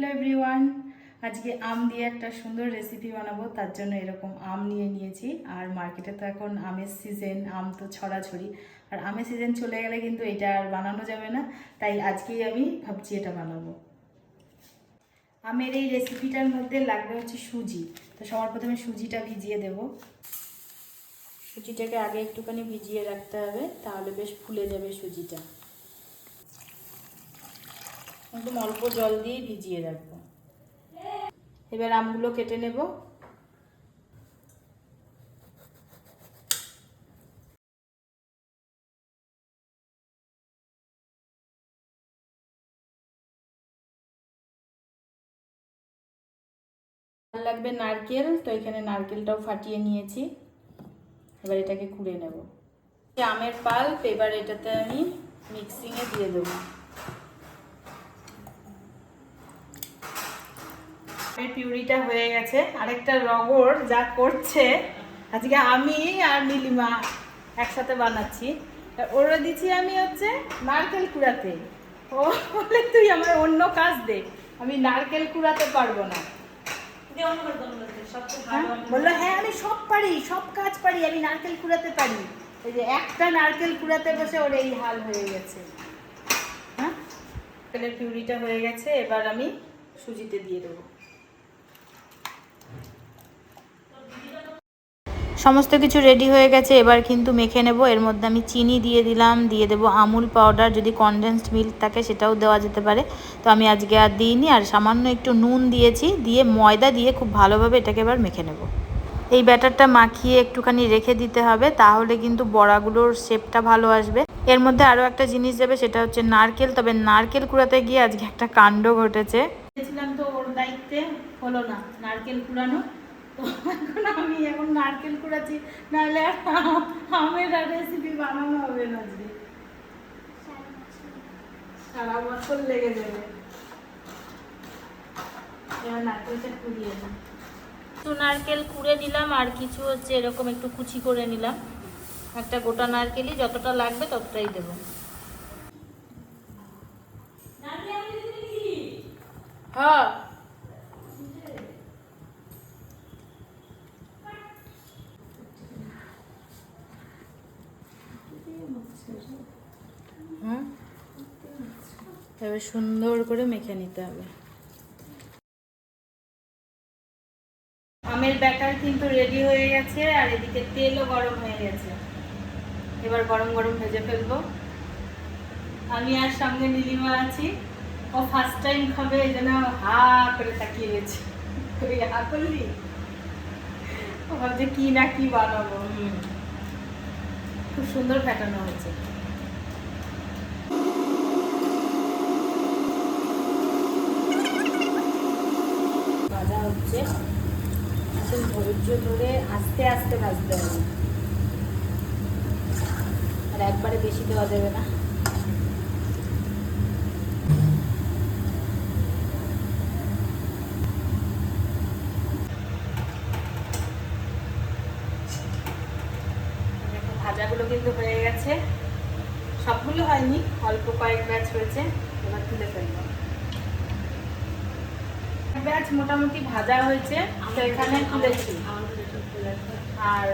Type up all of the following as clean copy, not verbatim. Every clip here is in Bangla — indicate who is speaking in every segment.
Speaker 1: হ্যালো এভরিওয়ান, আজকে আম দিয়ে একটা সুন্দর রেসিপি বানাবো। তার জন্য এরকম আম নিয়ে নিয়েছি। আর মার্কেটে তো এখন আমের সিজন, আম তো ছড়াছড়ি। আর আমের সিজন চলে গেলে কিন্তু এটা আর বানানো যাবে না, তাই আজকেই আমি ভাবছি এটা বানাবো। আমের এই রেসিপিটার মধ্যে লাগবে হচ্ছে সুজি। তো সবার প্রথমে সুজিটা ভিজিয়ে দেব। সুজিটাকে আগে একটুখানি ভিজিয়ে রাখতে হবে, তাহলে বেশ ফুলে যাবে সুজিটা। একদম অল্প জল দিয়ে ভিজিয়ে রাখবো। এবার আমগুলো কেটে নেব। লাগবে নারকেল, তো এখানে নারকেলটাও ফাটিয়ে নিয়েছি। এবার এটাকে কুড়ে নেব। আমের পাল্প এবার এটাতে আমি মিক্সিংয়ে দিয়ে দেবো। আমের পিউরিটা হয়ে গেছে। আরেকটা রগড় যা করছে, আজকে আমি আর নীলিমা একসাথে বানাচ্ছি। ওরা দিচ্ছি আমি হচ্ছে নারকেল কুড়াতে। ও বলে তুই আমার অন্য কাজ দে, আমি নারকেল কুড়াতে পারবো না। বললো হ্যাঁ আমি সব পারি, সব কাজ পারি, আমি নারকেল কুড়াতে পারি। এই যে একটা নারকেল কুড়াতে বসে ওর এই হাল হয়ে গেছে। হ্যাঁ, নারকেলের পিউরিটা হয়ে গেছে। এবার আমি সুজিতে দিয়ে দেবো। সমস্ত কিছু রেডি হয়ে গেছে, এবার কিন্তু মেখে নেব। এর মধ্যে আমি চিনি দিয়ে দিলাম, দিয়ে দেবো আমুল পাউডার, যদি কনডেন্সড মিল্ক থাকে সেটাও দেওয়া যেতে পারে। তো আমি আজকে আর দিইনি। আর সামান্য একটু নুন দিয়েছি, দিয়ে ময়দা দিয়ে খুব ভালোভাবে এটাকে এবার মেখে নেব। এই ব্যাটারটা মাখিয়ে একটুখানি রেখে দিতে হবে, তাহলে কিন্তু বড়াগুলোর শেপটা ভালো আসবে। এর মধ্যে আরও একটা জিনিস দেবে, সেটা হচ্ছে নারকেল। তবে নারকেল কুড়াতে গিয়ে আজকে একটা কাণ্ড ঘটেছে। ছিলাম তো ওর দায়িত্বে হলো না নারকেল কুড়ানো। তো এখন নারকেল কুড়াচ্ছি, নাহলে আমের রেসিপি বানানো হবে না। আজকে সারা বছর লেগে যাবে। এবার নারকেলটা কুড়িয়ে নিই। একটু নারকেল কুড়ে নিলাম, আর কিছু হচ্ছে এরকম একটু কুচি করে নিলাম। একটা গোটা নারকেলই যতটা লাগবে ততটাই দেবো। হ্যাঁ, এবার সুন্দর করে মেখে নিতে হবে। আমের ব্যাটার কিন্তু রেডি হয়ে গেছে, আর এদিকে তেলও গরম হয়ে গেছে। এবার গরম গরম ভেজে ফেলবো। আমি আর সঙ্গে নীলিমা আছি। ও ফার্স্ট টাইম খাবে, এই জন্য হা করে তাকিয়ে গেছে। তুই হা করলি, ও ভাবছে কি না কি বানাবো। খুব সুন্দর ফেটানো হয়েছে। ভাজা হচ্ছে, ধৈর্য ধরে আস্তে আস্তে ভাজতে হবে, আর একবারে বেশি দেওয়া যাবে না। ভাজাগুলো কিন্তু হয়ে গেছে, সবগুলো হয়নি, অল্প কয়েক ব্যাচ হয়েছে। এবার তুলে ফেলবো। ব্যাচ মোটামুটি ভাজা হয়েছে, সেখানে তুলেছি। আর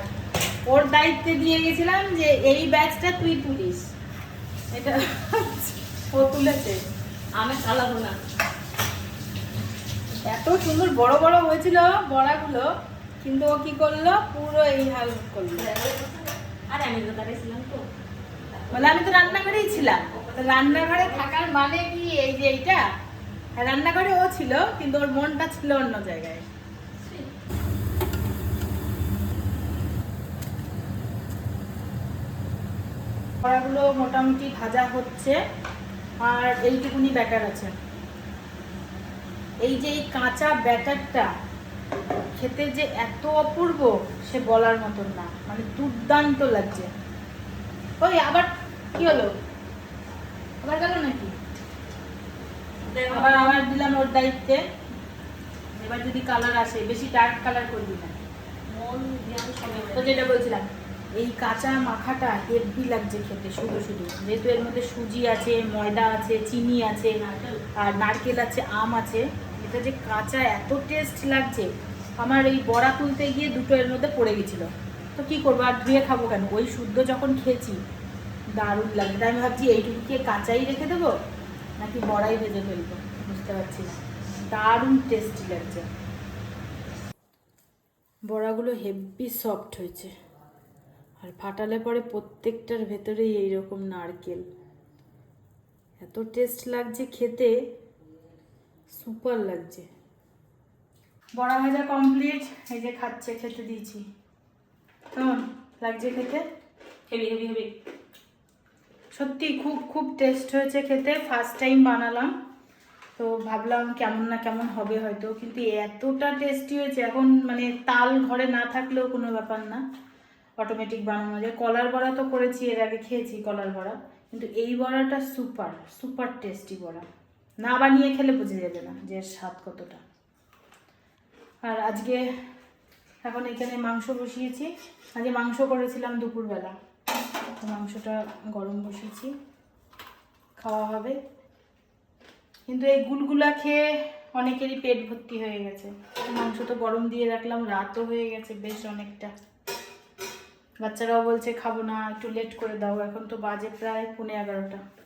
Speaker 1: ওর দায়িত্বে দিয়ে গেছিলাম যে এই ব্যাচটা তুই তুলিস, এটা ও তুলেছে। আমি চালাবো না। এত সুন্দর বড় বড় হয়েছিল বড়াগুলো, কিন্তু ও কি করলো, পুরো এই হাল করলো। আরে আমি তো দাঁড়িয়েছিলাম, তো বলে আমি তো রান্নাঘরেই ছিলাম। রান্নাঘরে থাকার মানে কি এই যে এইটা, রান্নাঘরে ও ছিল, কিন্তু ওর মনটা ছিল অন্য জায়গায়। বড়াগুলো মোটামুটি ভাজা হচ্ছে, আর এইটুকুনি ব্যাটার আছে। এই যে এই কাঁচা ব্যাটারটা খেতে যে এত অপূর্ব, সে বলার মতন না, মানে দুর্দান্ত লাগছে। ওই আবার কি হলো, আবার গেল নাকি? আবার আমার দিলাম ওর দায়িত্বে। এবার যদি কালার আসে, বেশি ডার্ক কালার করবি না। তো যেটা বলছিলাম, এই কাঁচা মাখাটা হেভি লাগছে খেতে, শুধু শুধু, যেহেতু এর মধ্যে সুজি আছে, ময়দা আছে, চিনি আছে, আর নারকেল আছে, আম আছে, এটা যে কাঁচা এত টেস্ট লাগছে, আমার এই বড়া তুলতে গিয়ে দুটো এর মধ্যে পড়ে গেছিলো, তো কী করবো, আর ধুয়ে খাবো কেন, ওই শুদ্ধ যখন খেয়েছি দারুণ লাগে। তাই আমি ভাবছি এইটুকুকে কাঁচাই রেখে দেবো নাকি বড়াই ভেজে ফেলবো, বুঝতে পারছি না। দারুণ টেস্টি লাগছে, বড়াগুলো হেভি সফট হয়েছে, আর ফাটালে পরে প্রত্যেকটার ভেতরেই এইরকম নারকেল, এত টেস্ট লাগছে খেতে, সুপার লাগছে। বড়া ভাজা কমপ্লিট, এই যে খাচ্ছে, খেতে দিয়েছি। কেমন লাগছে খেতে? হেভি হেভি হেভি, সত্যি খুব খুব টেস্ট হয়েছে খেতে। ফার্স্ট টাইম বানালাম, তো ভাবলাম কেমন না কেমন হবে হয়তো, কিন্তু এতটা টেস্টি হয়েছে। এখন মানে তাল ঘরে না থাকলেও কোনো ব্যাপার না, অটোমেটিক বানানো যায়। কলার বড়া তো করেছি, এর আগে খেয়েছি কলার বড়া, কিন্তু এই বড়াটা সুপার সুপার টেস্টি বড়া, না বানিয়ে খেলে বোঝা যাবে না যে স্বাদ কতটা। আর আজকে এখন এখানে মাংস বসিয়েছি, আজকে মাংস করেছিলাম দুপুরবেলা, মাংসটা গরম বসিয়েছি, খাওয়া হবে। কিন্তু এই গুলগুলা খেয়ে অনেকেরই পেট ভর্তি হয়ে গেছে। মাংস তো গরম দিয়ে রাখলাম, রাতও হয়ে গেছে বেশ অনেকটা, বাচ্চারাও বলছে খাবো না, একটু লেট করে দাও, এখন তো বাজে প্রায় 11:30।